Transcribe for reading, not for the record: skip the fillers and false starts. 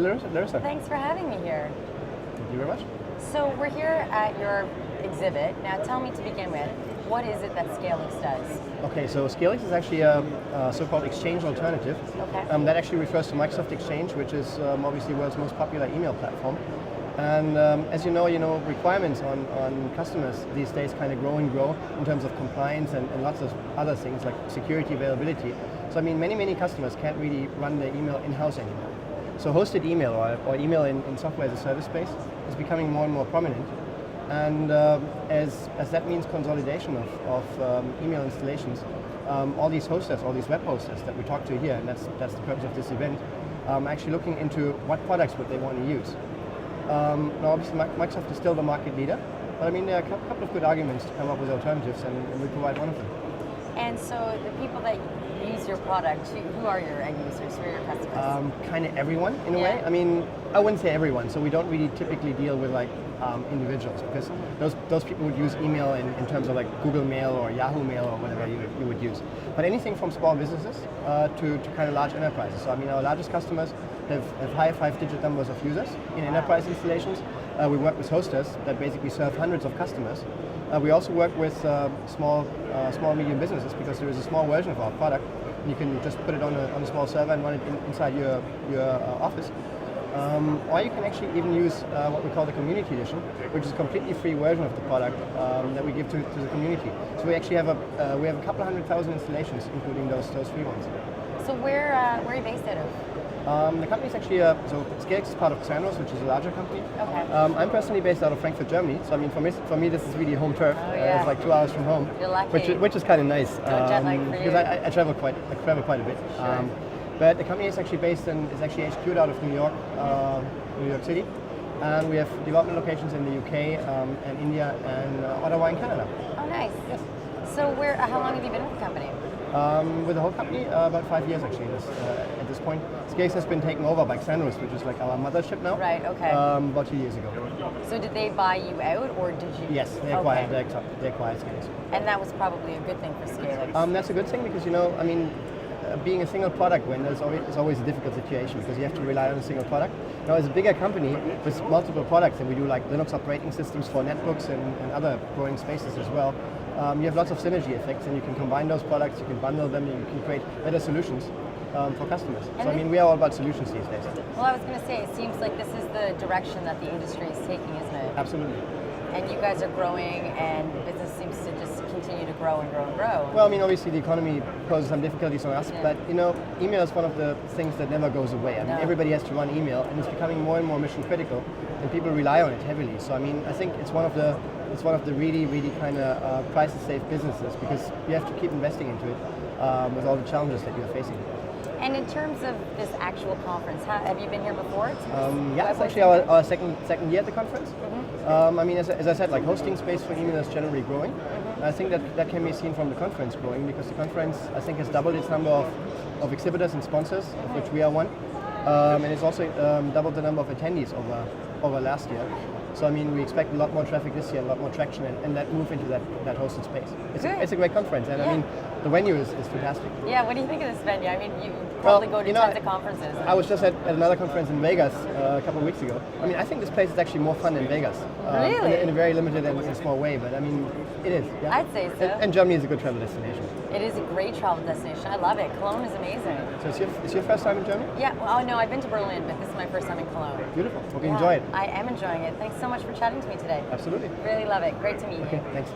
Larissa. Thanks for having me here. Thank you very much. So we're here at your exhibit. Now tell me to begin with, what is it that Scalix does? Okay, so Skillex is actually a so-called exchange alternative. Okay. That actually refers to Microsoft Exchange, which is obviously the world's most popular email platform. And as you know, requirements on customers these days kind of grow and grow in terms of compliance and lots of other things like security, availability. So I mean, many customers can't really run their email in-house anymore. So hosted email or email in software as a service space is becoming more and more prominent. And as that means consolidation of email installations, all these hosters, all these web hosters that we talk to here, and that's the purpose of this event, actually looking into what products would they want to use. Now obviously Microsoft is still the market leader, but I mean there are a couple of good arguments to come up with alternatives, and we provide one of them. And so the people that use your product, who are your end users, who are your customers? Kind of everyone in a way. I mean, I wouldn't say everyone, so we don't really typically deal with like individuals, because those people would use email in terms of like Google Mail or Yahoo Mail or whatever you would use. But anything from small businesses to kind of large enterprises. So I mean, our largest customers have high 5-digit numbers of users in enterprise installations. We work with hosters that basically serve hundreds of customers. We also work with small medium businesses, because there is a small version of our product. You can just put it on a small server and run it inside your office. Or you can actually even use what we call the community edition, which is a completely free version of the product that we give to the community. So we actually have a couple of 100,000 installations, including those free ones. So where are you based out of? The company is actually, so Scalix is part of Xandros, which is a larger company. Okay. I'm personally based out of Frankfurt, Germany. So I mean, for me this is really home turf. Oh, yeah. It's like 2 hours from home. You're lucky. Which is kind of nice. Jet lag for you. Because I travel quite a bit. Sure. But the company is actually is actually HQ'd out of New York City. And we have development locations in the UK and India and Ottawa in Canada. Oh, nice. Yes. So how long have you been with the company? With the whole company, about 5 years actually at this point. Skillex has been taken over by Xandros, which is like our mothership now. Right, okay. About 2 years ago. So did they buy you out, or did you? Yes, they acquired Skillex. And that was probably a good thing for Scalix. That's a good thing, because I mean, being a single product vendor is always a difficult situation, because you have to rely on a single product. Now, as a bigger company with multiple products, and we do like Linux operating systems for netbooks and other growing spaces as well, you have lots of synergy effects, and you can combine those products, you can bundle them, you can create better solutions for customers. So I mean, we are all about solutions these days. Well, I was going to say, it seems like this is the direction that the industry is taking, isn't it? Absolutely. And you guys are growing, and business seems to just continue to grow and grow and grow. Well, I mean, obviously the economy poses some difficulties on us, but email is one of the things that never goes away. I mean, everybody has to run email, and it's becoming more and more mission critical, and people rely on it heavily. So I mean, I think it's one of the really kind of crisis-safe businesses, because you have to keep investing into it with all the challenges that you're facing. And in terms of this actual conference, have you been here before? Yeah, it's actually our second year at the conference. I mean, as I said, like hosting space for email is generally growing. I think that can be seen from the conference growing, because the conference, I think, has doubled its number of exhibitors and sponsors, of which we are one. And it's also doubled the number of attendees over last year. So I mean, we expect a lot more traffic this year, a lot more traction, and that move into that hosted space. It's a great conference, and I mean, the venue is fantastic. Yeah, what do you think of this venue? I mean, you probably go to tons of conferences. I was just at another conference in Vegas a couple of weeks ago. I mean, I think this place is actually more fun than Vegas. Really? In a very limited and small way, but I mean, it is. Yeah? I'd say so. And Germany is a good travel destination. It is a great travel destination. I love it. Cologne is amazing. So it's your first time in Germany? Yeah. Well, no, I've been to Berlin, but this is my first time in Cologne. Beautiful. Okay, enjoy it. I am enjoying it. Thanks so much for chatting to me today. Absolutely. Really love it. Great to meet you. Okay, thanks.